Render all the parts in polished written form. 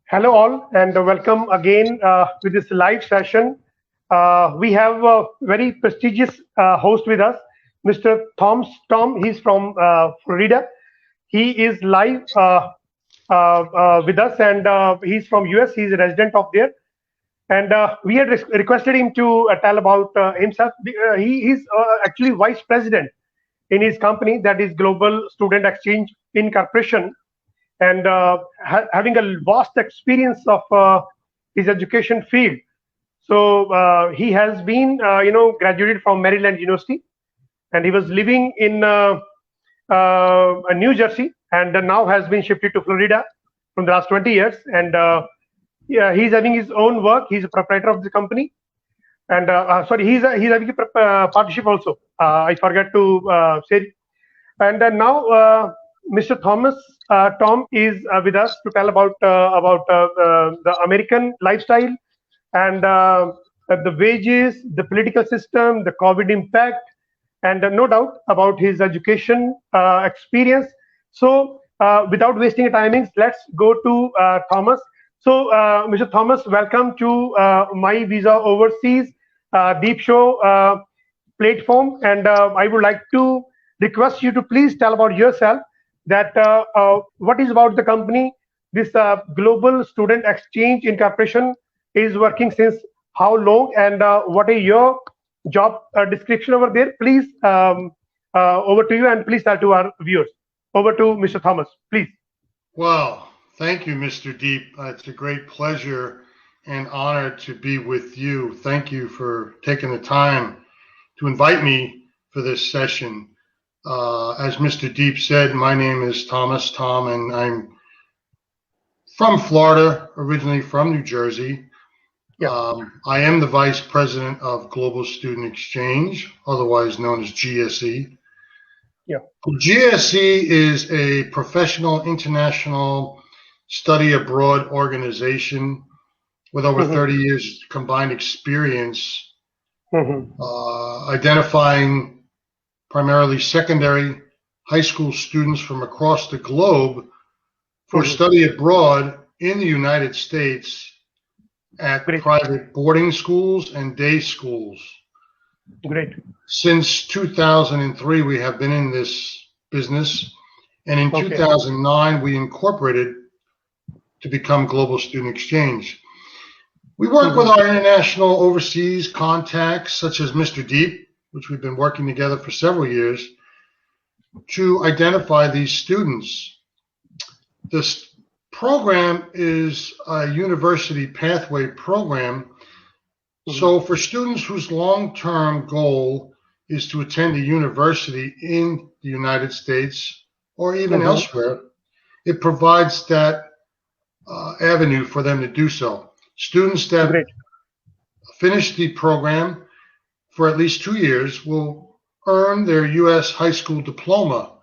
Hello, all, and welcome again with this live session. We have a very prestigious host with us, Mr. Tom. He's from Florida. He is live with us, and he's from US. He's a resident of there, and we had requested him to tell about himself. He's actually vice president in his company, that is Global Student Exchange Incorporation, and having a vast experience of his education field. So he has been, graduated from Maryland University, and he was living in New Jersey, and now has been shifted to Florida from the last 20 years. And yeah, he's having his own work. He's a proprietor of the company, and sorry, he's having a partnership also. I forgot to say. And now Mr. Tom is with us to tell about the American lifestyle and the wages, the political system, the COVID impact, and no doubt about his education experience. So, without wasting timings, let's go to Thomas. So, Mr. Thomas, welcome to My Visa Overseas Deep Show platform, and I would like to request you to please tell about yourself, that what is about the company. This Global Student Exchange Incorporation is working since how long, and what are your job description over there? Please, over to you, and please tell to our viewers. Over to Mr. Thomas, please. Well, thank you, Mr. Deep. It's a great pleasure and honor to be with you. Thank you for taking the time to invite me for this session. As Mr. Deep said, my name is Thomas Tom, and I'm from Florida, originally from New Jersey. Yeah. I am the Vice President of Global Student Exchange, otherwise known as GSE. Yeah. GSE is a professional international study abroad organization with over 30 years combined experience, identifying primarily secondary high school students from across the globe for study abroad in the United States at private boarding schools and day schools. Great. Since 2003, we have been in this business, and in 2009, we incorporated to become Global Student Exchange. We work with our international overseas contacts, such as Mr. Deep, which we've been working together for several years, to identify these students. This program is a university pathway program. So for students whose long-term goal is to attend a university in the United States or even elsewhere, it provides that avenue for them to do so. Students that finish the program for at least 2 years will earn their U.S. high school diploma,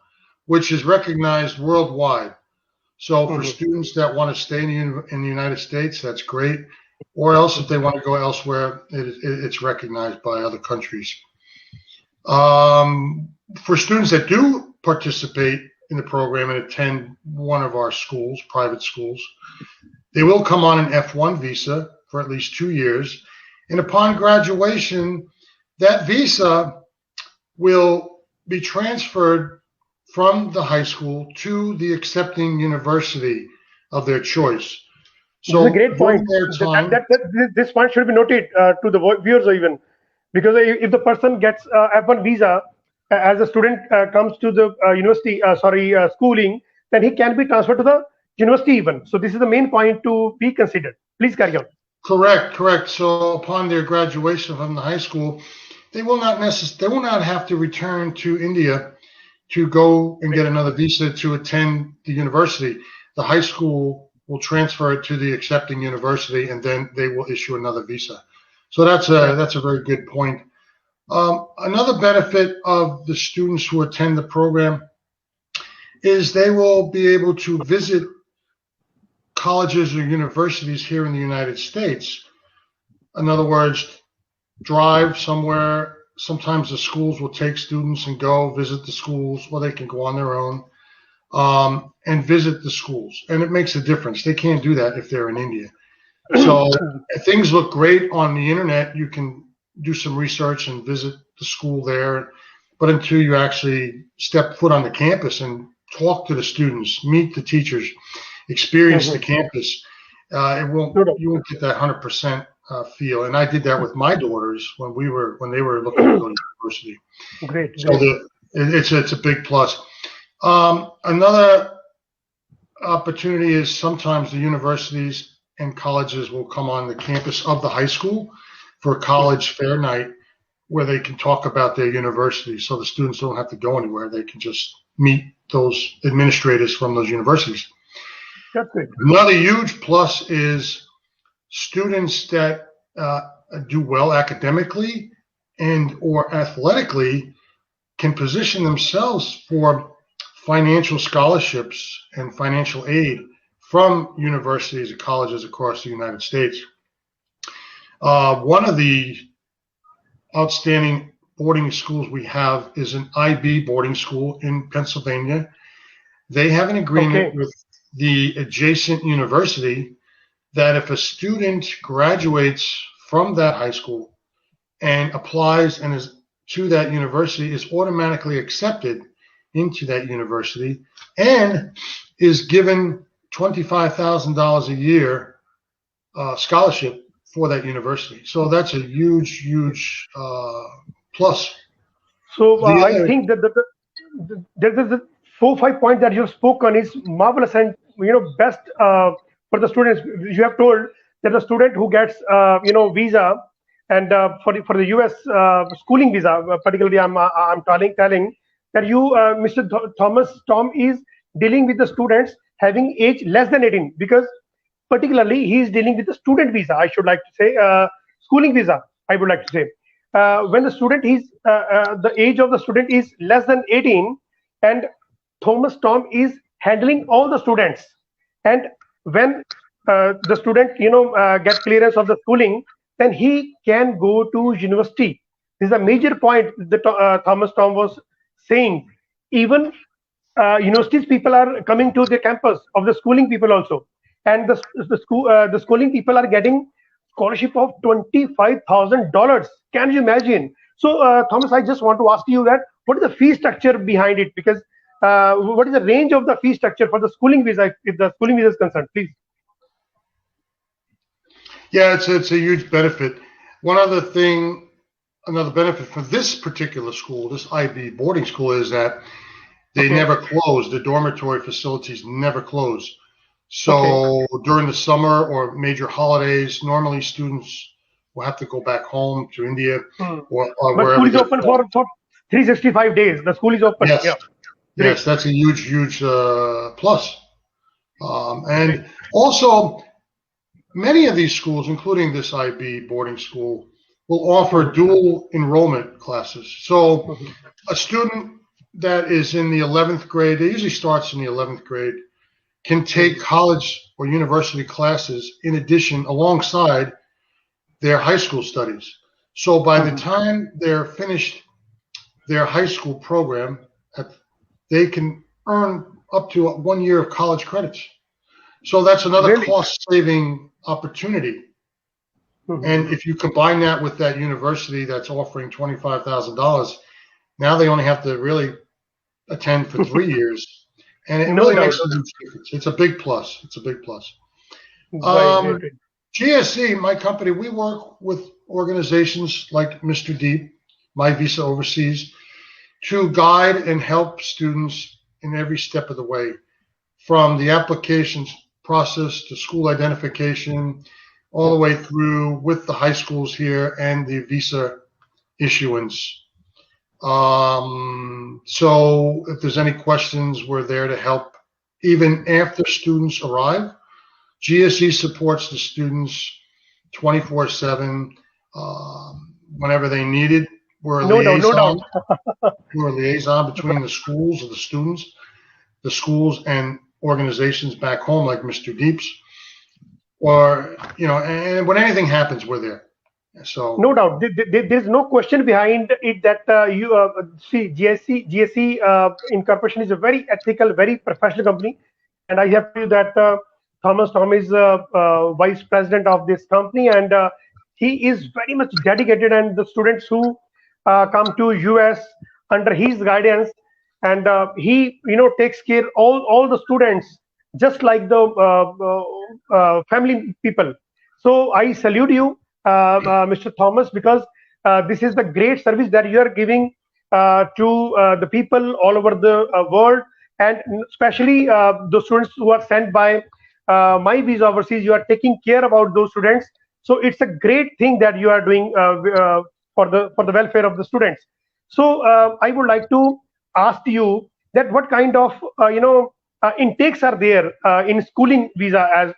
which is recognized worldwide. So for students that want to stay in the United States, that's great. Or else if they want to go elsewhere, it's recognized by other countries. For students that do participate in the program and attend one of our schools, private schools, they will come on an F1 visa for at least 2 years. And upon graduation, that visa will be transferred from the high school to the accepting university of their choice. So that's a great point. This point should be noted to the viewers even, because if the person gets F1 visa as a student comes to the university, schooling, then he can be transferred to the university even. So this is the main point to be considered. Please carry on. Correct. So upon their graduation from the high school, they will not have to return to India to go and get another visa to attend the university. The high school will transfer it to the accepting university, and then they will issue another visa. So that's a very good point. Another benefit of the students who attend the program is they will be able to visit colleges or universities here in the United States. In other words, drive somewhere. Sometimes the schools will take students and go visit the schools, or they can go on their own. and visit the schools. And it makes a difference. They can't do that if they're in India. So if things look great on the internet, you can do some research and visit the school there. But until you actually step foot on the campus and talk to the students, meet the teachers, experience the campus, you won't get that 100% feel. And I did that with my daughters when they were looking to go to university. Great. So it's a big plus. Another opportunity is sometimes the universities and colleges will come on the campus of the high school for a college fair night where they can talk about their university. So the students don't have to go anywhere. They can just meet those administrators from those universities. That's great. Another huge plus is students that do well academically and or athletically can position themselves for financial scholarships and financial aid from universities and colleges across the United States. One of the outstanding boarding schools we have is an IB boarding school in Pennsylvania. They have an agreement with the adjacent university that if a student graduates from that high school and applies and is to that university, is automatically accepted into that university and is given $25,000 a year scholarship for that university. So that's a huge plus. So I think that the 4-5 points that you've spoken is marvelous and best for the students. You have told that the student who gets visa and for the US schooling visa, particularly I'm telling that you Mr. Tom is dealing with the students having age less than 18, because particularly he is dealing with the student visa, I should like to say, schooling visa, I would like to say. When the student is the age of the student is less than 18, and Tom is handling all the students, and when the student get clearance of the schooling, then he can go to university. This is a major point that Tom was saying. Even universities people are coming to the campus of the schooling people also, and the schooling people are getting scholarship of $25,000. Can you imagine? So Thomas, I just want to ask you that what is the fee structure behind it? Because what is the range of the fee structure for the schooling visa, if the schooling visa is concerned, please? Yeah, it's a huge benefit. Another benefit for this particular school, this IB boarding school, is that they never close. The dormitory facilities never close. So during the summer or major holidays, normally students will have to go back home to India or but wherever. School is open for 365 days. The school is open. Yes, yeah. Yes, that's a huge plus. And also, many of these schools, including this IB boarding school, will offer dual enrollment classes. So a student that is in the 11th grade, it usually starts in the 11th grade, can take college or university classes in addition alongside their high school studies. So by the time they're finished their high school program, they can earn up to 1 year of college credits. So that's another cost-saving opportunity. And if you combine that with that university that's offering $25,000, now they only have to really attend for 3 years. And it really makes a huge difference. It's a big plus. It's a big plus. GSE, my company, we work with organizations like Mr. Deep, My Visa Overseas, to guide and help students in every step of the way, from the applications process to school identification, all the way through with the high schools here and the visa issuance. So if there's any questions, we're there to help even after students arrive. GSE supports the students 24/7 whenever they need it. We're a liaison. We're a liaison between the schools or the students, the schools and organizations back home like Mr. Deep's. Or, and when anything happens, we're there. So no doubt, there's no question behind it that you see GSE Incorporation is a very ethical, very professional company, and I have to tell you that Tom is vice president of this company, and he is very much dedicated. And the students who come to US under his guidance, and he takes care all the students just like the family people. So I salute you, Mr. Thomas, because this is the great service that you are giving to the people all over the world, and especially the students who are sent by my visa overseas. You are taking care about those students, so it's a great thing that you are doing for the welfare of the students. So I would like to ask you that what kind of intakes are there in schooling visa as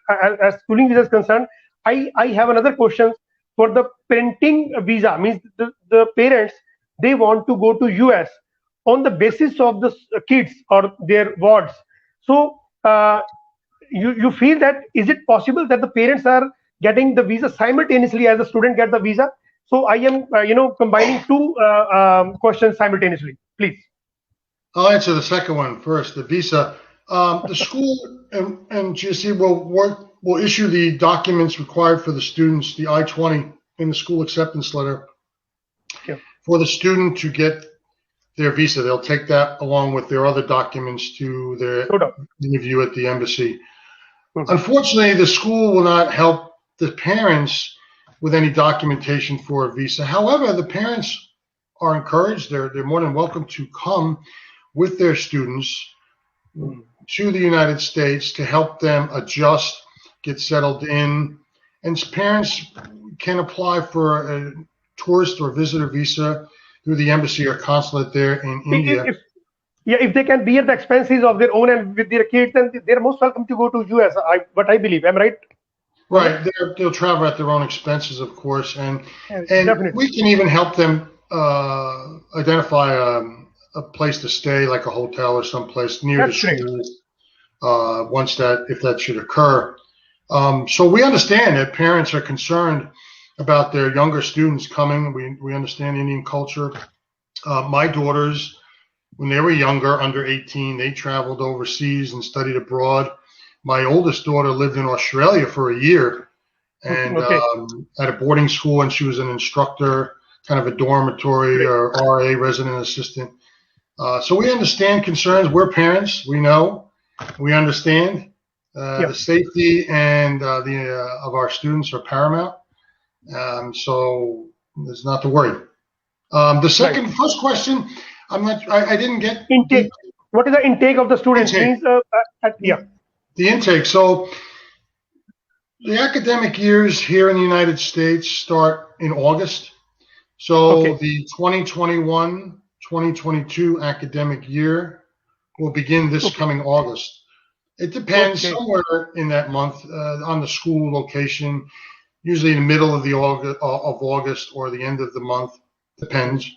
schooling visa is concerned. I have another question for the parenting visa. Means the parents, they want to go to US on the basis of the kids or their wards. So you feel that is it possible that the parents are getting the visa simultaneously as the student get the visa? So I am combining two questions simultaneously, please. I'll answer the second one first. The visa, the school and GSE will issue the documents required for the students, the I-20 in the school acceptance letter, for the student to get their visa. They'll take that along with their other documents to their interview at the embassy. Unfortunately, the school will not help the parents with any documentation for a visa. However, the parents are encouraged. They're more than welcome to come with their students to the United States to help them adjust, get settled in. And parents can apply for a tourist or visitor visa through the embassy or consulate there in India. If they can bear the expenses of their own and with their kids, then they're most welcome to go to US. What I believe, am I right? Right, they'll travel at their own expenses, of course, and definitely. we can even help them identify a place to stay, like a hotel or someplace near the school. If that should occur. So we understand that parents are concerned about their younger students coming. We understand Indian culture. My daughters, when they were younger, under 18, they traveled overseas and studied abroad. My oldest daughter lived in Australia for a year and at a boarding school, and she was an instructor, kind of a dormitory or RA, resident assistant. So we understand concerns. We're parents. We know. We understand. The safety and of our students are paramount. So there's not to worry. The first question, I didn't get intake. What is the intake of the students? Intake. The intake. So the academic years here in the United States start in August. So the 2021-2022 academic year will begin this coming August. It depends somewhere in that month on the school location, usually in the middle of August or the end of the month, depends.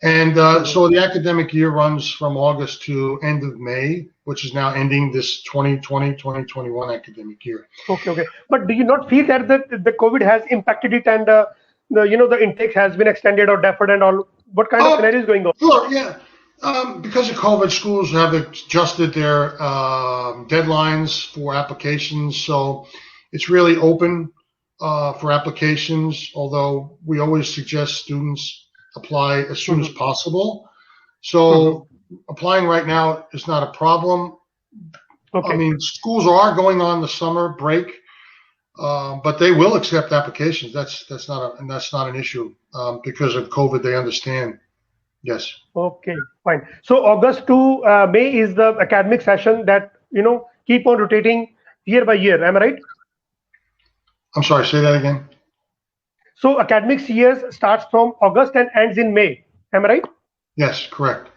And so the academic year runs from August to end of May, which is now ending this 2020-2021 academic year. Okay. But do you not feel that the COVID has impacted it and the intake has been extended or deferred and all? What kind of scenario is going on? Sure, yeah. Because of COVID, schools have adjusted their deadlines for applications, so it's really open for applications, although we always suggest students apply as soon as possible. So applying right now is not a problem. I mean, schools are going on the summer break, but they will accept applications. That's not an issue because of COVID. They understand. Yes. Okay, fine. So August to May is the academic session that keep on rotating year by year. Am I right? I'm sorry. Say that again. So academic years starts from August and ends in May. Am I right? Yes, correct.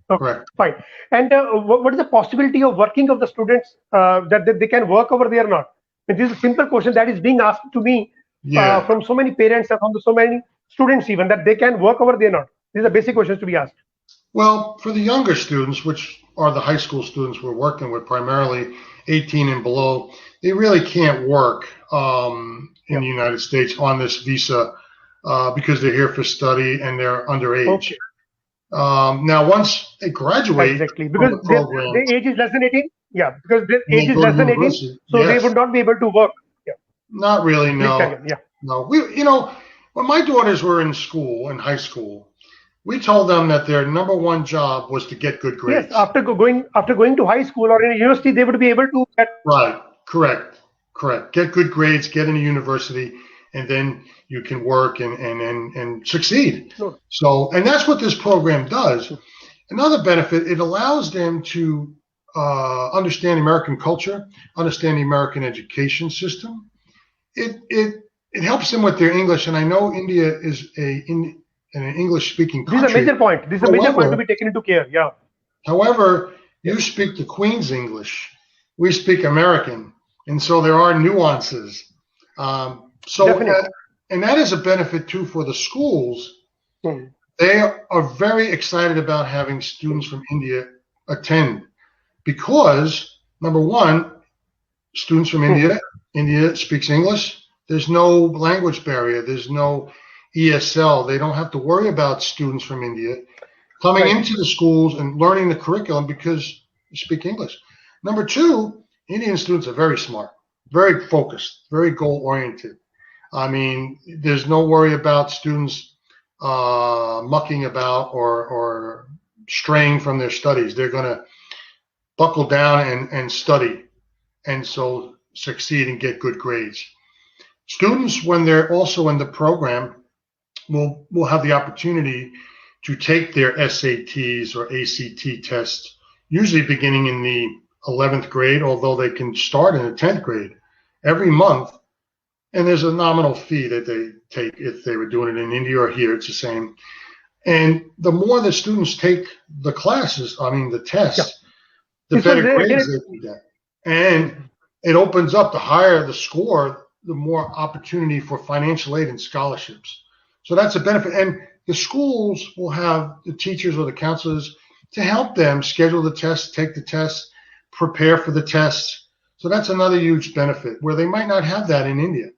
Okay, correct. Fine. And what is the possibility of working of the students that they can work over there or not? And this is a simple question that is being asked to me from so many parents and from so many students even, that they can work over there or not. These are basic questions to be asked. Well, for the younger students, which are the high school students we're working with, primarily 18 and below, they really can't work in the United States on this visa because they're here for study and they're underage. Okay. Now, once they graduate Exactly, from because the program, their age is less than 18. Yeah, because their and age they is go to less than 18, university. so they Yes, would not be able to work. Yeah, not really. please carry No, on. Yeah. no. When my daughters were in school, in high school, we told them that their number one job was to get good Yes, grades. after going to high school or in a university, they would be able to get. Right. Correct. Correct. Get good grades, get into university, and then you can work and succeed. No. So, and that's what this program does. Another benefit, it allows them to understand American culture, understand the American education system. It helps them with their English, and I know India is an English-speaking This is a country. major point. This is a major point to be taken into care. Yeah. However, you speak the Queen's English, we speak American, and so there are nuances. Definitely. And that is a benefit too for the schools. Hmm. They are very excited about having students from India attend because, number one, students from India speaks English. There's no language barrier. There's no ESL. They don't have to worry about students from India coming into the schools and learning the curriculum because you speak English. Number two, Indian students are very smart, very focused, very goal-oriented. I mean, there's no worry about students mucking about or straying from their studies. They're going to buckle down and study, and so succeed and get good grades. Students, when they're also in the program, will have the opportunity to take their SATs or ACT tests, usually beginning in the 11th grade, although they can start in the 10th grade every month. And there's a nominal fee that they take if they were doing it in India or here, it's the same. And the more the students take the classes, the tests, the better grades they can get. And it opens up, the higher the score, the more opportunity for financial aid and scholarships. So that's a benefit. And the schools will have the teachers or the counselors to help them schedule the tests, take the tests, prepare for the tests. So that's another huge benefit where they might not have that in India.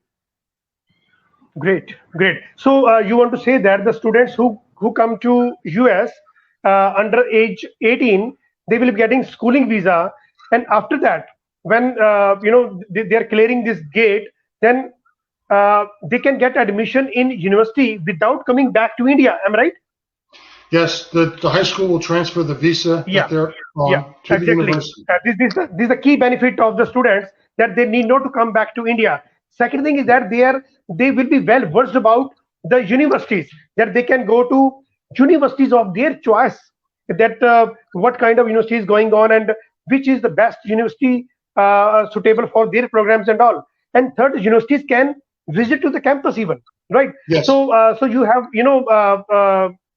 Great. So you want to say that the students who come to US under age 18, they will be getting schooling visa, and after that, when they are clearing this gate, then they can get admission in university without coming back to India. Am I right? Yes, the high school will transfer the visa that they're on to the university. This is the key benefit of the students, that they need not to come back to India. Second thing is that they will be well versed about the universities, that they can go to universities of their choice, that what kind of university is going on and which is the best university suitable for their programs and all. And third, universities can visit to the campus even, right? Yes. So you have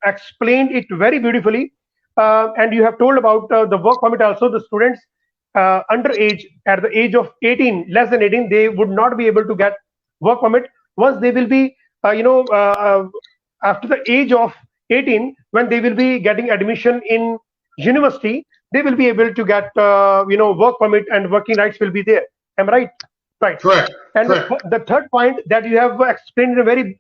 explained it very beautifully, and you have told about the work permit also. The students underage, at the age of 18, less than 18, they would not be able to get work permit. Once they will be after the age of 18, when they will be getting admission in university, they will be able to get work permit, and working rights will be there. Am I right? Right. Correct. And Correct. the third point that you have explained very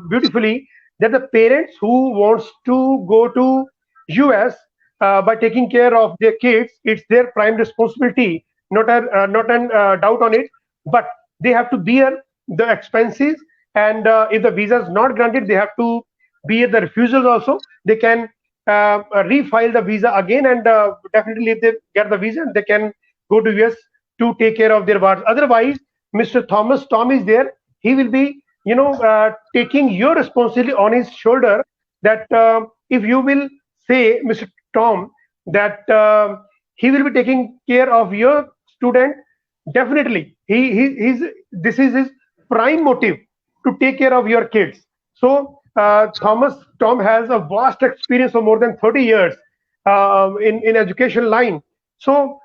beautifully, that the parents who wants to go to US by taking care of their kids, it's their prime responsibility. Not a doubt on it, but they have to bear the expenses. And if the visa is not granted, they have to bear the refusals also. They can refile the visa again, and definitely if they get the visa, they can go to US to take care of their wards. Otherwise, Mr. Tom is there. He will be taking your responsibility on his shoulder, that if you will say, Mr. Tom, that he will be taking care of your student, definitely this is his prime motive, to take care of your kids. So Tom has a vast experience of more than 30 years in education line. So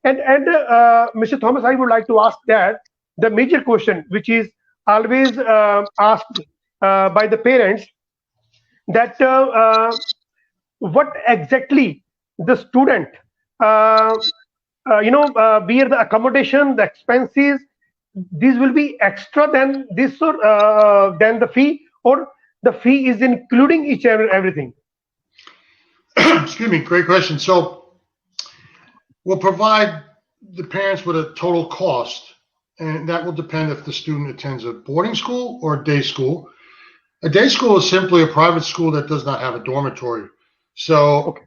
Mr. Thomas, I would like to ask that the major question, which is always asked by the parents, that what exactly the student bear the accommodation, the expenses, these will be extra than this, or than the fee, or the fee is including each and everything? Excuse me, great question. So we'll provide the parents with a total cost, and that will depend if the student attends a boarding school or a day school. A day school is simply a private school that does not have a dormitory. So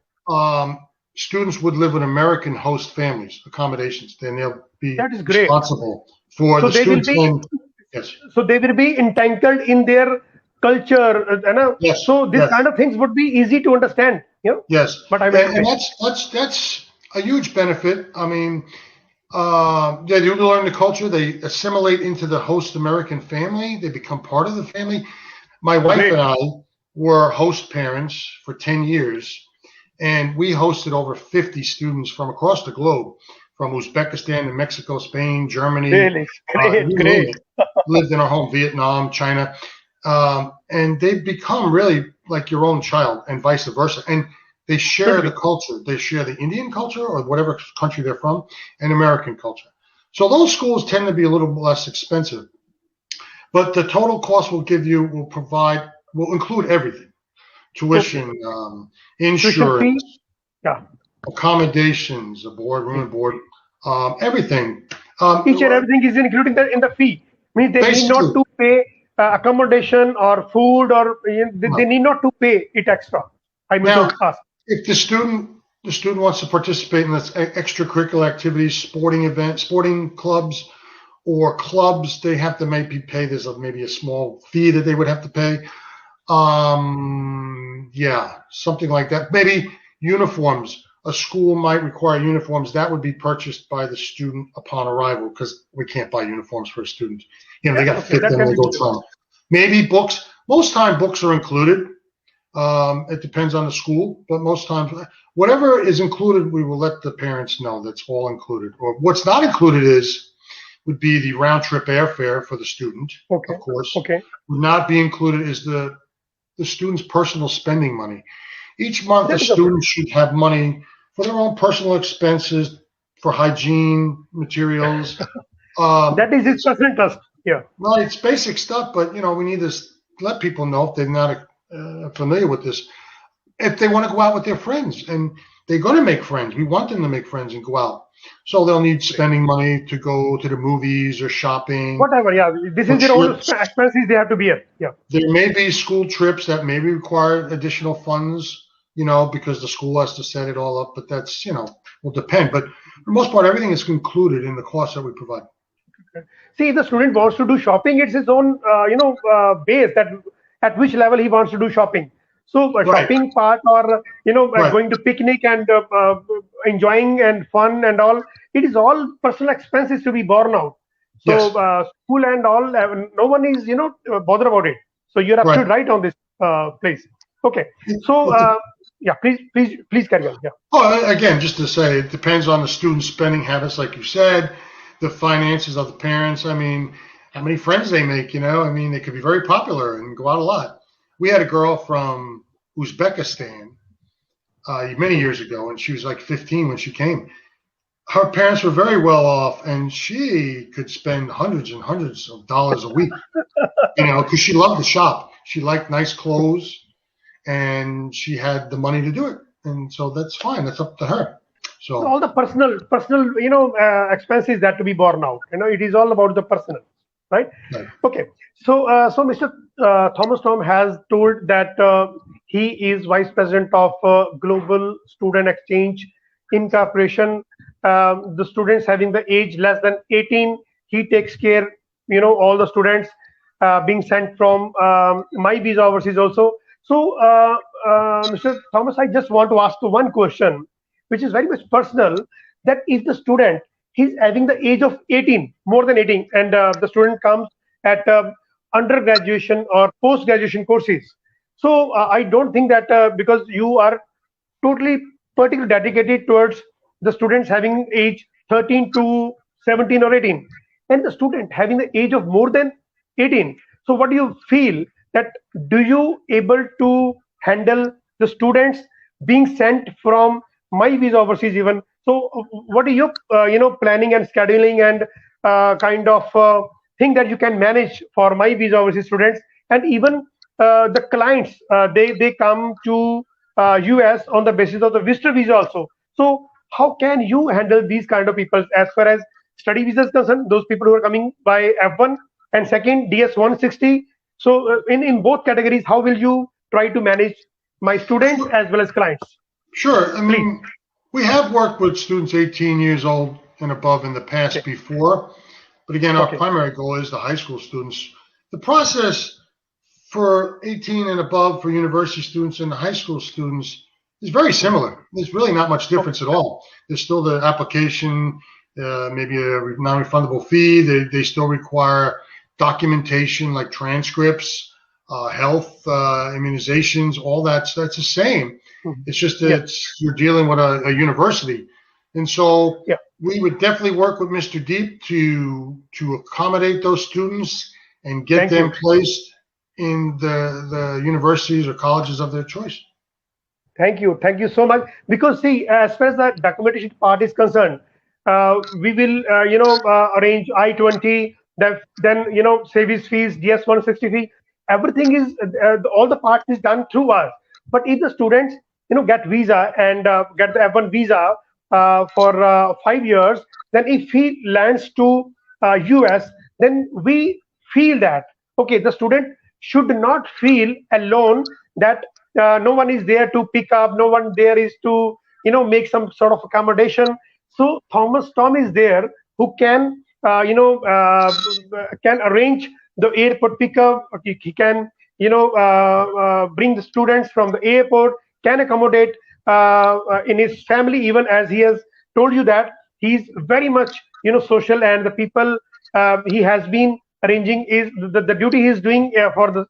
students would live with American host families, accommodations. Then they'll be That is great. responsible for the students. Yes. So they will be entangled in their culture, Yes. So these kind of things would be easy to understand. Yes. But and that's a huge benefit. I mean, they do learn the culture. They assimilate into the host American family. They become part of the family. My wife and I were host parents for 10 years, and we hosted over 50 students from across the globe, from Uzbekistan to Mexico, Spain, Germany. Really? Great. Lived in our home, Vietnam, China. And they become really like your own child, and vice versa. And they share the culture. They share the Indian culture or whatever country they're from, and American culture. So those schools tend to be a little less expensive. But the total cost will include everything: tuition, insurance, accommodations, room and board, everything. Each and everything is included in the fee. Means they need not to pay accommodation or food, or they need not to pay it extra. I mean, to ask. If the student wants to participate in this extracurricular activities, sporting events, sporting clubs, or clubs, they have to maybe pay. There's maybe a small fee that they would have to pay. Something like that. Maybe uniforms. A school might require uniforms. That would be purchased by the student upon arrival, because we can't buy uniforms for a student. They got to fit them when they go to. Maybe books. Most time books are included. It depends on the school, but most times, whatever is included, we will let the parents know that's all included. Or what's not included would be the round trip airfare for the student, of course. Would not be included is the student's personal spending money. Each month, the student should have money for their own personal expenses, for hygiene materials. That is his personal trust. Yeah. Well, it's basic stuff, but we need to let people know if they're not familiar with this. If they want to go out with their friends, and they're going to make friends, we want them to make friends and go out. So they'll need spending money to go to the movies or shopping. Whatever, this is their own expenses they have to bear. Yeah. There may be school trips that maybe require additional funds, because the school has to set it all up. But that's, will depend. But for the most part, everything is included in the cost that we provide. See, if the student wants to do shopping, it's his own, base that at which level he wants to do shopping. So shopping part, or going to picnic and enjoying and fun and all, it is all personal expenses to be borne out. So school and all, no one is bothered about it. So you're absolutely right on this place. Okay. So please carry on. Yeah. Oh, again, just to say, it depends on the student's spending habits, like you said, the finances of the parents. I mean, how many friends they make. They could be very popular and go out a lot. We had a girl from Uzbekistan many years ago, and she was like 15 when she came. Her parents were very well off, and she could spend hundreds and hundreds of dollars a week, because she loved to shop. She liked nice clothes, and she had the money to do it. And so that's fine. That's up to her. So all the personal, expenses that to be borne out. It is all about the personal. Right? Okay. So Mr. Thomas Tom has told that he is vice president of Global Student Exchange Incorporation. The students having the age less than 18, he takes care, all the students being sent from my visa overseas also. So, Mr. Thomas, I just want to ask you one question, which is very much personal, that if the student he's having the age of 18, more than 18, and the student comes at undergraduation or post-graduation courses. So I don't think that because you are totally particularly dedicated towards the students having age 13 to 17 or 18, and the student having the age of more than 18. So what do you feel that do you able to handle the students being sent from my visa overseas even? So what are you, planning and scheduling and kind of thing that you can manage for my visa overseas students, and even the clients they come to US on the basis of the visitor visa also. So how can you handle these kind of people as far as study visa is concerned? Those people who are coming by F1 and second DS 160. So in both categories, how will you try to manage my students as well as clients? Sure. I Please. mean, we have worked with students 18 years old and above in the past Okay. before, but again, our Okay. primary goal is the high school students. The process for 18 and above for university students and the high school students is very similar. There's really not much difference at all. There's still the application, maybe a non-refundable fee. They still require documentation like transcripts, health, immunizations, all that's the same. It's just that you're dealing with a university. And so we would definitely work with Mr. Deep to accommodate those students and get them placed in the universities or colleges of their choice. Thank you so much. Because see, as far as the documentation part is concerned, we will arrange I-20, then service fees, DS 160 fee. Everything is all the parts is done through us. But if the students get visa and get the F1 visa for 5 years, then if he lands to US, then we feel that okay, the student should not feel alone that no one is there to pick up, no one there is to make some sort of accommodation. So Tom is there who can can arrange the airport pickup. He can bring the students from the airport, can accommodate in his family, even as he has told you that he's very much social, and the people he has been arranging is the duty he is doing for the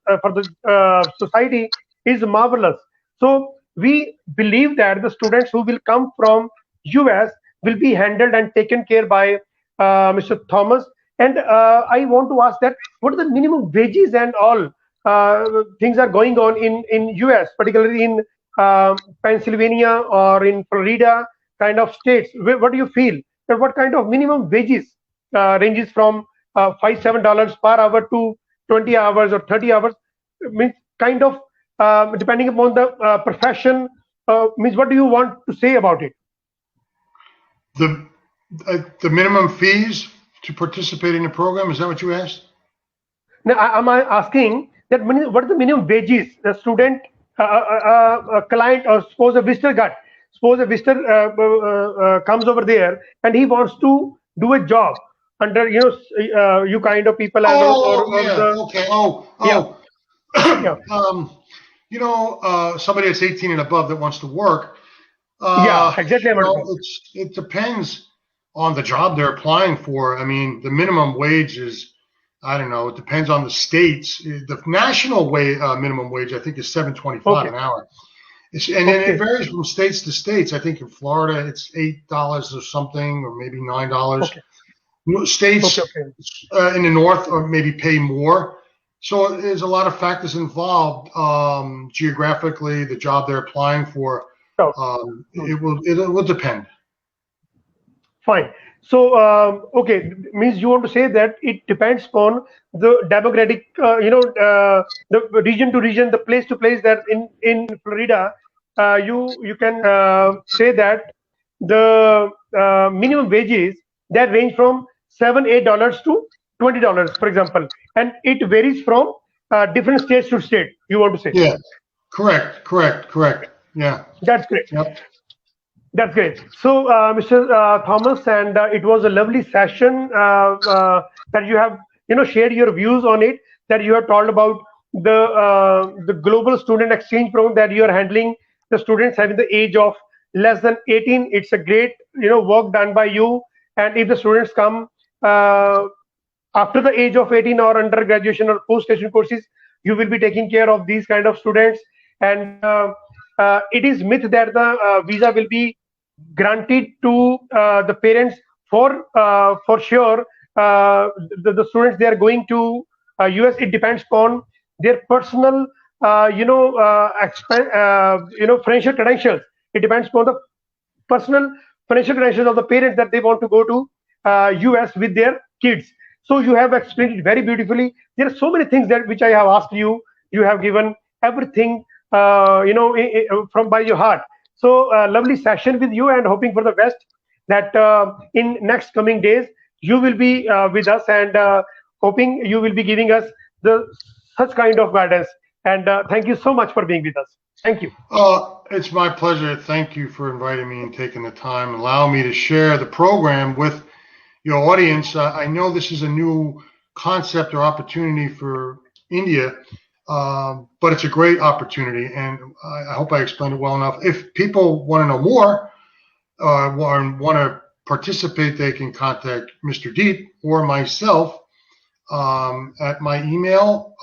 society is marvelous. So we believe that the students who will come from US will be handled and taken care by Mr. Thomas. And I want to ask that what are the minimum wages and all things are going on in US, particularly in Pennsylvania or in Florida kind of states. What do you feel that what kind of minimum wages ranges from $5-7 per hour to 20 hours or 30 hours? Means kind of depending upon the profession. Means what do you want to say about it? The minimum fees to participate in the program, is that what you asked? Now, am I asking that what are the minimum wages the student, a client, or suppose a visitor comes over there and he wants to do a job under you kind of people and somebody that's 18 and above that wants to work. Exactly. It depends on the job they're applying for. I mean, the minimum wage is, I don't know, it depends on the states. The national minimum wage, I think, is $7.25 an hour. Then it varies from states to states. I think in Florida it's $8 or something, or maybe $9. States in the north or maybe pay more. So there's a lot of factors involved geographically, the job they're applying for. It will depend. Fine. So, means you want to say that it depends on the demographic, the region to region, the place to place. That in Florida, you can say that the minimum wages that range from $7-8 to $20, for example, and it varies from different states to state. You want to say? Yeah. Correct. Yeah. That's great. Yep. That's great. So, Mr. Thomas, and it was a lovely session that you have, shared your views on it. That you have told about the global student exchange program that you are handling. The students having the age of less than 18. It's a great, work done by you. And if the students come after the age of 18 or under graduation or post-graduation courses, you will be taking care of these kind of students. And it is myth that the visa will be granted to the parents for sure. The students, they are going to US. It depends upon their personal financial credentials. It depends upon the personal financial credentials of the parents that they want to go to US with their kids. So you have explained it very beautifully. There are so many things that which I have asked you You have given everything, from by your heart. So lovely session with you, and hoping for the best that in next coming days you will be with us, and hoping you will be giving us the such kind of guidance. And thank you so much for being with us. Thank you. It's my pleasure. Thank you for inviting me and taking the time, allowing me to share the program with your audience. I know this is a new concept or opportunity for India, but it's a great opportunity, and I hope I explained it well enough. If people want to know more or want to participate, they can contact Mr. Deep or myself at my email,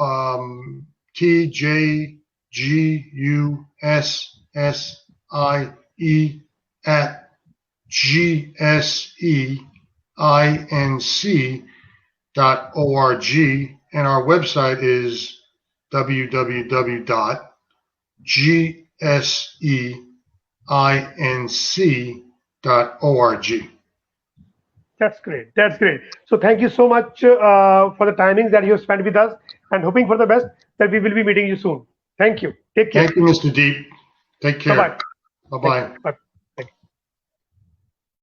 tjgussie@gseinc.org, and our website is www.gseinc.org. That's great. That's great. So thank you so much for the timings that you have spent with us, and hoping for the best that we will be meeting you soon. Thank you. Take care. Thank you, Mr. Deep. Take care. Bye-bye. Bye-bye. Bye.